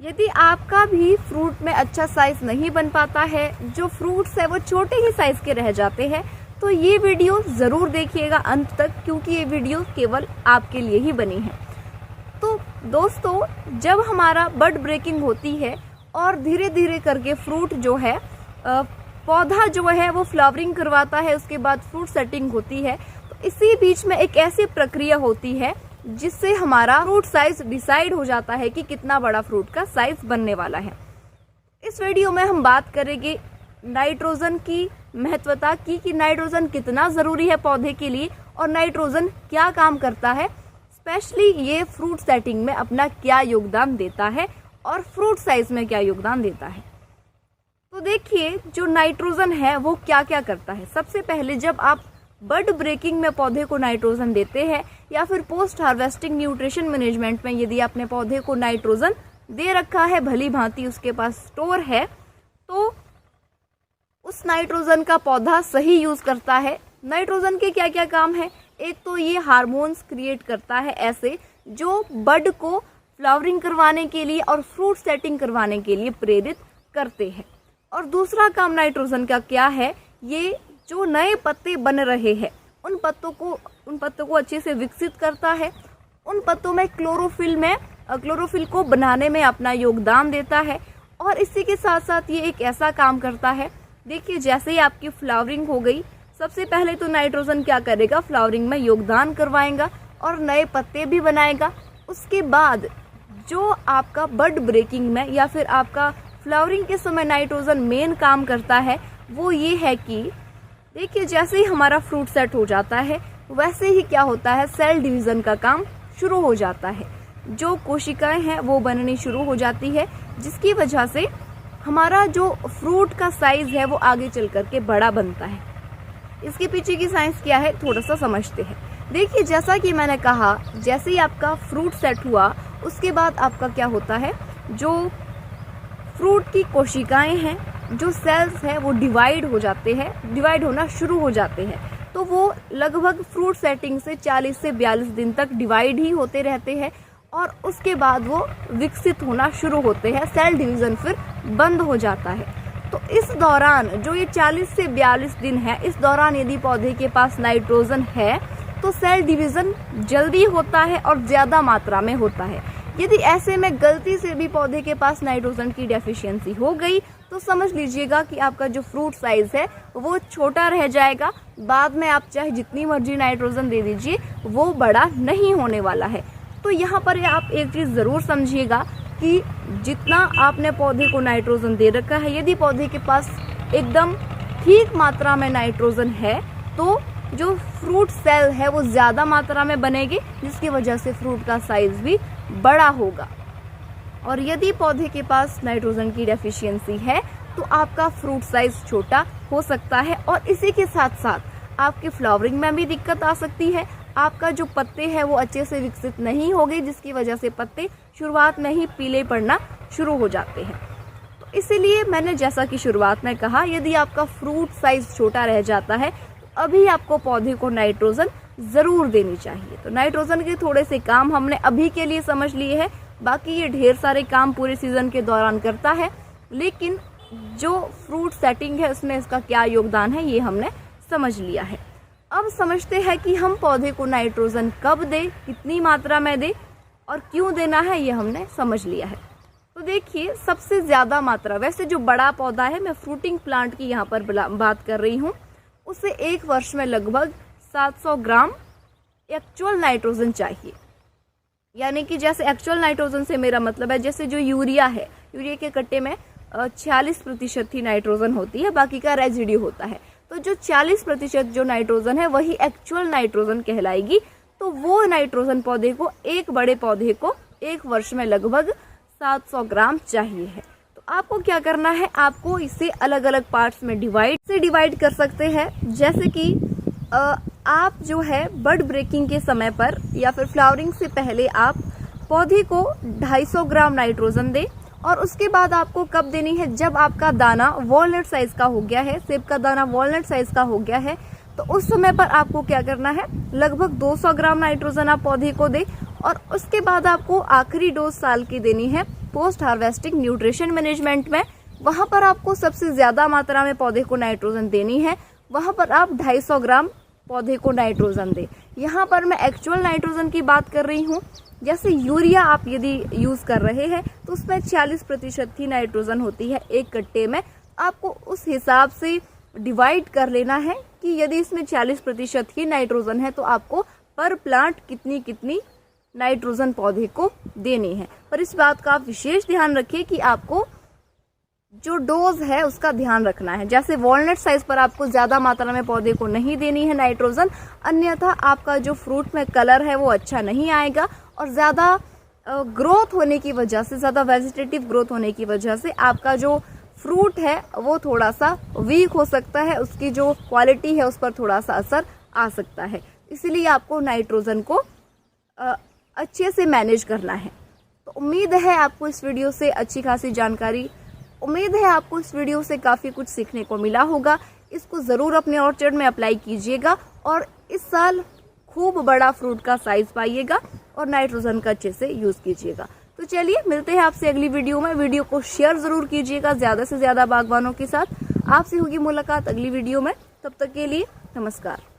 यदि आपका भी फ्रूट में अच्छा साइज नहीं बन पाता है, जो फ्रूट्स है वो छोटे ही साइज के रह जाते हैं, तो ये वीडियो ज़रूर देखिएगा अंत तक, क्योंकि ये वीडियो केवल आपके लिए ही बनी है। तो दोस्तों, जब हमारा बड ब्रेकिंग होती है और धीरे धीरे करके फ्रूट जो है पौधा जो है वो फ्लावरिंग करवाता है, उसके बाद फ्रूट सेटिंग होती है, तो इसी बीच में एक ऐसी प्रक्रिया होती है जिससे हमारा फ्रूट साइज डिसाइड हो जाता है कि कितना बड़ा फ्रूट का साइज बनने वाला है। इस वीडियो में हम बात करेंगे नाइट्रोजन की महत्वता की कि नाइट्रोजन कितना ज़रूरी है पौधे के लिए और नाइट्रोजन क्या काम करता है, स्पेशली ये फ्रूट सेटिंग में अपना क्या योगदान देता है और फ्रूट साइज में क्या योगदान देता है। तो देखिए, जो नाइट्रोजन है वो क्या क्या करता है। सबसे पहले जब आप बड ब्रेकिंग में पौधे को नाइट्रोजन देते हैं या फिर पोस्ट हार्वेस्टिंग न्यूट्रिशन मैनेजमेंट में यदि आपने पौधे को नाइट्रोजन दे रखा है, भली भांति उसके पास स्टोर है, तो उस नाइट्रोजन का पौधा सही यूज करता है। नाइट्रोजन के क्या क्या काम है? एक तो ये हार्मोन्स क्रिएट करता है ऐसे जो बड को फ्लावरिंग करवाने के लिए और फ्रूट सेटिंग करवाने के लिए प्रेरित करते हैं। और दूसरा काम नाइट्रोजन का क्या है? ये जो नए पत्ते बन रहे हैं उन पत्तों को अच्छे से विकसित करता है, उन पत्तों में क्लोरोफिल को बनाने में अपना योगदान देता है। और इसी के साथ साथ ये एक ऐसा काम करता है, देखिए जैसे ही आपकी फ्लावरिंग हो गई, सबसे पहले तो नाइट्रोजन क्या करेगा? फ्लावरिंग में योगदान करवाएगा और नए पत्ते भी बनाएगा। उसके बाद जो आपका बड ब्रेकिंग में या फिर आपका फ्लावरिंग के समय नाइट्रोजन मेन काम करता है वो ये है कि देखिए जैसे ही हमारा फ्रूट सेट हो जाता है वैसे ही क्या होता है, सेल डिवीजन का काम शुरू हो जाता है। जो कोशिकाएं हैं वो बननी शुरू हो जाती है, जिसकी वजह से हमारा जो फ्रूट का साइज है वो आगे चल करके बड़ा बनता है। इसके पीछे की साइंस क्या है थोड़ा सा समझते हैं। देखिए, जैसा कि मैंने कहा, जैसे ही आपका फ्रूट सेट हुआ उसके बाद आपका क्या होता है, जो फ्रूट की कोशिकाएं हैं, जो सेल्स हैं वो डिवाइड होना शुरू हो जाते हैं। तो वो लगभग फ्रूट सेटिंग से 40 से 42 दिन तक डिवाइड ही होते रहते हैं और उसके बाद वो विकसित होना शुरू होते हैं। सेल डिवीजन फिर बंद हो जाता है। तो इस दौरान जो ये 40 से 42 दिन है, इस दौरान यदि पौधे के पास नाइट्रोजन है तो सेल डिवीजन जल्दी होता है और ज्यादा मात्रा में होता है। यदि ऐसे में गलती से भी पौधे के पास नाइट्रोजन की डेफिशिएंसी हो गई तो समझ लीजिएगा कि आपका जो फ्रूट साइज है वो छोटा रह जाएगा। बाद में आप चाहे जितनी मर्जी नाइट्रोजन दे दीजिए, वो बड़ा नहीं होने वाला है। तो यहाँ पर आप एक चीज जरूर समझिएगा कि जितना आपने पौधे को नाइट्रोजन दे रखा है, यदि पौधे के पास एकदम ठीक मात्रा में नाइट्रोजन है तो जो फ्रूट सेल है वो ज्यादा मात्रा में बनेगी, जिसकी वजह से फ्रूट का साइज भी बड़ा होगा। और यदि पौधे के पास नाइट्रोजन की डेफिशिएंसी है तो आपका फ्रूट साइज छोटा हो सकता है और इसी के साथ साथ आपके फ्लावरिंग में भी दिक्कत आ सकती है। आपका जो पत्ते हैं वो अच्छे से विकसित नहीं होंगे, जिसकी वजह से पत्ते शुरुआत में ही पीले पड़ना शुरू हो जाते हैं। तो इसीलिए मैंने जैसा कि शुरुआत में कहा, यदि आपका फ्रूट साइज छोटा रह जाता है तो अभी आपको पौधे को नाइट्रोजन जरूर देनी चाहिए। तो नाइट्रोजन के थोड़े से काम हमने अभी के लिए समझ लिए हैं, बाकी ये ढेर सारे काम पूरे सीजन के दौरान करता है, लेकिन जो फ्रूट सेटिंग है उसमें इसका क्या योगदान है ये हमने समझ लिया है। अब समझते हैं कि हम पौधे को नाइट्रोजन कब दें, कितनी मात्रा में दें और क्यों देना है, ये हमने समझ लिया है। तो देखिए, सबसे ज्यादा मात्रा, वैसे जो बड़ा पौधा है, मैं फ्रूटिंग प्लांट की यहाँ पर बात कर रही हूँ, उसे एक वर्ष में लगभग 700 ग्राम एक्चुअल नाइट्रोजन चाहिए। यानी कि जैसे एक्चुअल नाइट्रोजन से मेरा मतलब है जैसे जो यूरिया है, यूरिया के कट्टे में 46% ही नाइट्रोजन होती है, बाकी का रेजिड्यू होता है। तो जो 40% जो नाइट्रोजन है वही एक्चुअल नाइट्रोजन कहलाएगी। तो वो नाइट्रोजन पौधे को, एक बड़े पौधे को एक वर्ष में लगभग 700 ग्राम चाहिए है। तो आपको क्या करना है, आपको इसे अलग अलग पार्ट्स में डिवाइड कर सकते हैं। जैसे कि आप जो है बड ब्रेकिंग के समय पर या फिर फ्लावरिंग से पहले आप पौधे को 250 ग्राम नाइट्रोजन दें और उसके बाद आपको कब देनी है, जब आपका दाना वॉलनट साइज का हो गया है, सेब का दाना वॉलनट साइज का हो गया है, तो उस समय पर आपको क्या करना है, लगभग 200 ग्राम नाइट्रोजन आप पौधे को दें और उसके बाद आपको आखिरी डोज साल की देनी है पोस्ट हार्वेस्टिंग न्यूट्रिशन मैनेजमेंट में, वहां पर आपको सबसे ज्यादा मात्रा में पौधे को नाइट्रोजन देनी है। वहां पर आप 250 ग्राम पौधे को नाइट्रोजन दें। यहाँ पर मैं एक्चुअल नाइट्रोजन की बात कर रही हूँ। जैसे यूरिया आप यदि यूज कर रहे हैं तो उसमें 40% ही नाइट्रोजन होती है एक कट्टे में। आपको उस हिसाब से डिवाइड कर लेना है कि यदि इसमें 40% ही नाइट्रोजन है तो आपको पर प्लांट कितनी नाइट्रोजन पौधे को देनी है। और इस बात का आप विशेष ध्यान रखिए कि आपको जो डोज है उसका ध्यान रखना है। जैसे वॉलनट साइज पर आपको ज्यादा मात्रा में पौधे को नहीं देनी है नाइट्रोजन, अन्यथा आपका जो फ्रूट में कलर है वो अच्छा नहीं आएगा और ज्यादा ग्रोथ होने की वजह से, ज्यादा वेजिटेटिव ग्रोथ होने की वजह से आपका जो फ्रूट है वो थोड़ा सा वीक हो सकता है, उसकी जो क्वालिटी है उस पर थोड़ा सा असर आ सकता है। इसीलिए आपको नाइट्रोजन को अच्छे से मैनेज करना है। तो उम्मीद है आपको इस वीडियो से अच्छी खासी जानकारी, उम्मीद है आपको इस वीडियो से काफी कुछ सीखने को मिला होगा। इसको जरूर अपने ऑर्चर्ड में अप्लाई कीजिएगा और इस साल खूब बड़ा फ्रूट का साइज पाइएगा और नाइट्रोजन का अच्छे से यूज कीजिएगा। तो चलिए मिलते हैं आपसे अगली वीडियो में। वीडियो को शेयर जरूर कीजिएगा ज्यादा से ज्यादा बागवानों के साथ। आपसे होगी मुलाकात अगली वीडियो में। तब तक के लिए नमस्कार।